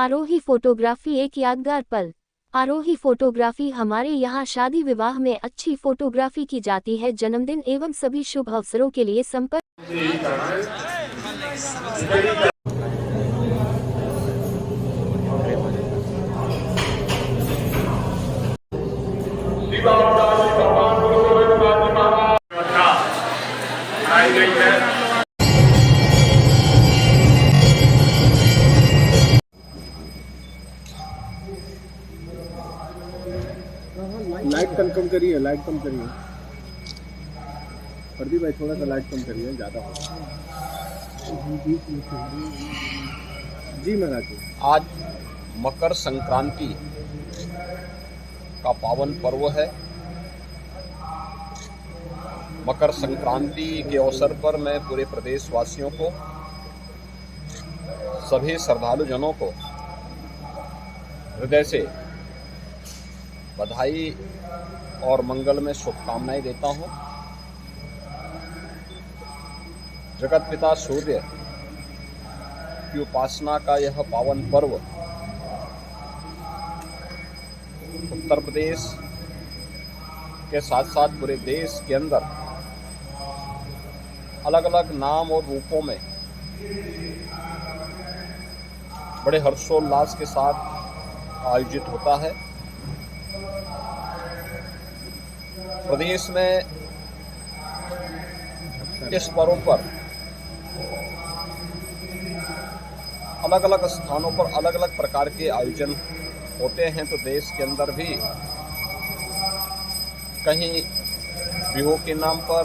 आरोही photography एक यादगार पल। आरोही फोटोग्राफी हमारे यहाँ शादी विवाह में अच्छी फोटोग्राफी की जाती है। जन्मदिन एवं सभी शुभ अवसरों के लिए संपर्क। लाइट कम करिए, लाइट कम करिए प्रदीप भाई, थोड़ा सा लाइट कम करिए, ज़्यादा हो जी महाराज। आज मकर संक्रांति का पावन पर्व है। मकर संक्रांति के अवसर पर मैं पूरे प्रदेशवासियों को, सभी श्रद्धालु जनों को हृदय से बधाई और मंगल में शुभकामनाएं देता हूं। जगत पिता सूर्य की उपासना का यह पावन पर्व उत्तर प्रदेश के साथ साथ पूरे देश के अंदर अलग अलग नाम और रूपों में बड़े हर्षोल्लास के साथ आयोजित होता है। प्रदेश में इस पर्व पर अलग अलग स्थानों पर अलग अलग प्रकार के आयोजन होते हैं। तो देश के अंदर भी कहीं बिहू के नाम पर,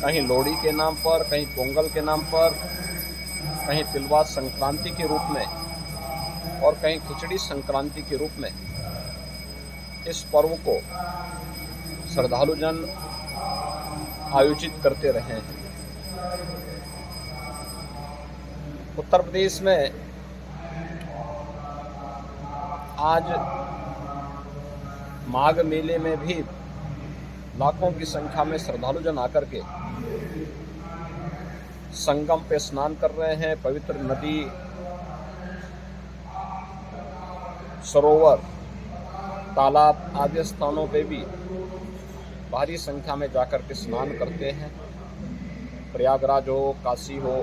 कहीं लोहड़ी के नाम पर, कहीं पोंगल के नाम पर, कहीं तिलवा संक्रांति के रूप में और कहीं खिचड़ी संक्रांति के रूप में इस पर्व को श्रद्धालु जन आयोजित करते रहे हैं। उत्तर प्रदेश में आज माघ मेले में भी लाखों की संख्या में श्रद्धालु जन आकर के संगम पे स्नान कर रहे हैं। पवित्र नदी, सरोवर, तालाब आदि स्थानों पे भी भारी संख्या में जाकर के स्नान करते हैं। प्रयागराज हो, काशी हो,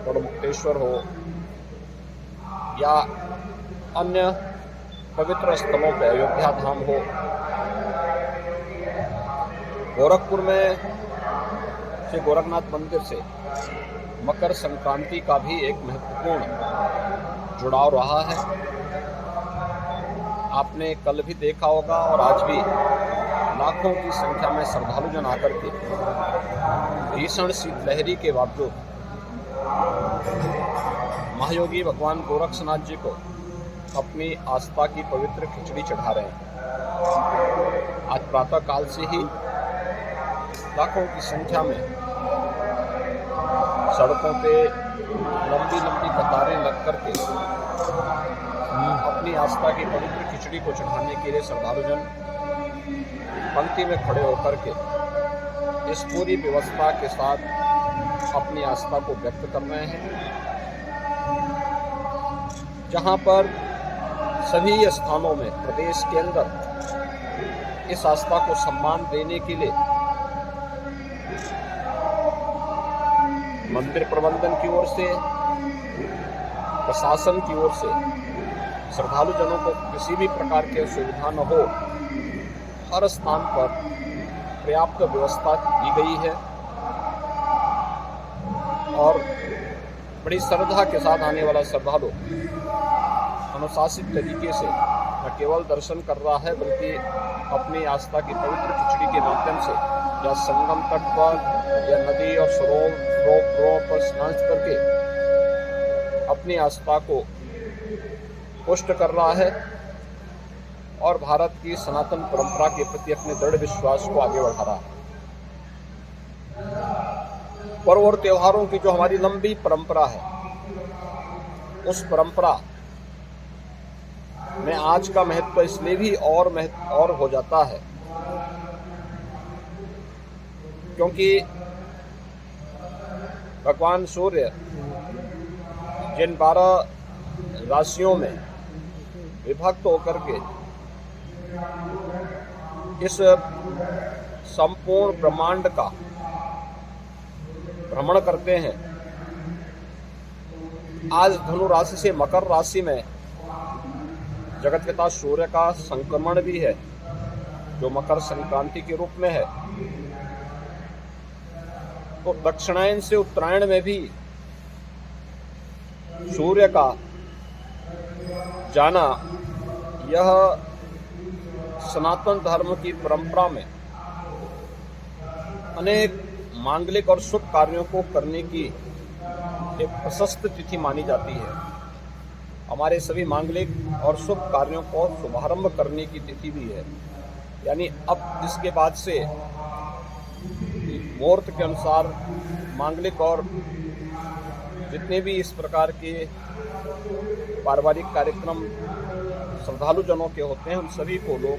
गढ़मुक्तेश्वर हो या अन्य पवित्र स्थलों पे, अयोध्या धाम हो, गोरखपुर में श्री गोरखनाथ मंदिर से मकर संक्रांति का भी एक महत्वपूर्ण जुड़ाव रहा है। आपने कल भी देखा होगा और आज भी लाखों की संख्या में श्रद्धालु जन आकर के भीषण शीतलहरी के बावजूद महायोगी भगवान गोरक्षनाथ जी को अपनी आस्था की पवित्र खिचड़ी चढ़ा रहे हैं। आज प्रातः काल से ही लाखों की संख्या में सड़कों पे लंबी लंबी कतारें लग करके अपनी आस्था की पवित्र खिचड़ी को चढ़ाने के लिए श्रद्धालु जन पंक्ति में खड़े होकर के इस पूरी व्यवस्था के साथ अपनी आस्था को व्यक्त कर रहे हैं। जहां पर सभी स्थानों में प्रदेश के अंदर इस आस्था को सम्मान देने के लिए मंदिर प्रबंधन की ओर से, प्रशासन की ओर से श्रद्धालु जनों को किसी भी प्रकार की असुविधा न हो, हर स्थान पर पर्याप्त व्यवस्था की गई है और बड़ी श्रद्धा के साथ आने वाला श्रद्धालु अनुशासित तरीके से न केवल दर्शन कर रहा है बल्कि अपनी आस्था की पवित्र खिचड़ी के माध्यम से या संगम तट पर या नदी और सरोवरों पर स्नान करके अपनी आस्था को पुष्ट कर रहा है और भारत की सनातन परंपरा के प्रति अपने दृढ़ विश्वास को आगे बढ़ा रहा है। पर्व और त्योहारों की जो हमारी लंबी परंपरा है, उस परंपरा में आज का महत्व इसलिए भी और हो जाता है क्योंकि भगवान सूर्य जिन 12 राशियों में विभक्त होकर के इस संपूर्ण ब्रह्मांड का भ्रमण करते हैं, आज धनु राशि से मकर राशि में जगत पिता सूर्य का संक्रमण भी है, जो मकर संक्रांति के रूप में है। तो दक्षिणायन से उत्तरायण में भी सूर्य का जाना, यह सनातन धर्म की परंपरा में अनेक मांगलिक और शुभ कार्यों को करने की एक प्रशस्त तिथि मानी जाती है। हमारे सभी मांगलिक और शुभ कार्यों को शुभारंभ करने की तिथि भी है। यानी अब इसके बाद से मुहूर्त के अनुसार मांगलिक और जितने भी इस प्रकार के पारिवारिक कार्यक्रम श्रद्धालु जनों के होते हैं, उन सभी को लोग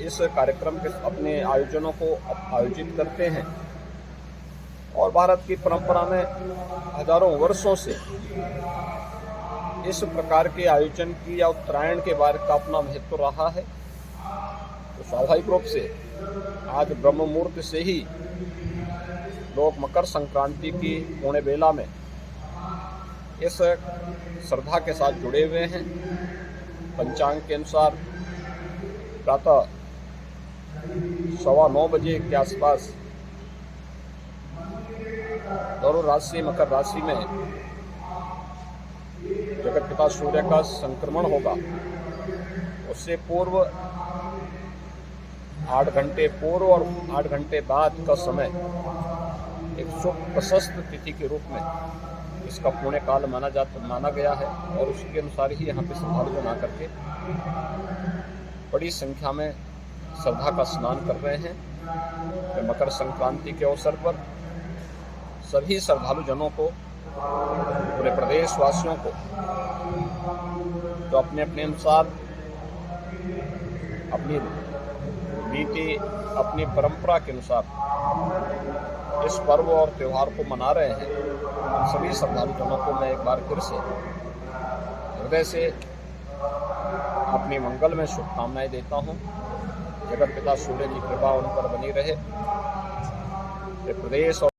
इस कार्यक्रम के अपने आयोजनों को आयोजित करते हैं। और भारत की परंपरा में हजारों वर्षों से इस प्रकार के आयोजन की या उत्तरायण के बारे का अपना महत्व रहा है। तो स्वाभाविक रूप से आज ब्रह्म मुहूर्त से ही लोग मकर संक्रांति की पुण्य बेला में इस श्रद्धा के साथ जुड़े हुए हैं। पंचांग के अनुसार प्रातः 9:15 बजे के आसपास धनु राशि मकर राशि में जगत पिता सूर्य का संक्रमण होगा। उससे पूर्व 8 घंटे पूर्व और 8 घंटे बाद का समय एक शुभ प्रशस्त तिथि के रूप में इसका पुण्य काल माना गया है। और उसके अनुसार ही यहाँ पे श्रद्धालु जन आकर के बड़ी संख्या में श्रद्धा का स्नान कर रहे हैं। तो मकर संक्रांति के अवसर पर सभी श्रद्धालु जनों को, पूरे प्रदेश वासियों को, जो अपने अपने अनुसार अपनी रीति, अपनी परंपरा के अनुसार इस पर्व और त्यौहार को मना रहे हैं, उन सभी श्रद्धालु जनों को मैं एक बार फिर से हृदय से अपनी मंगल में शुभकामनाएं देता हूं। जगत पिता सूर्य की कृपा उन पर बनी रहे। प्रदेश और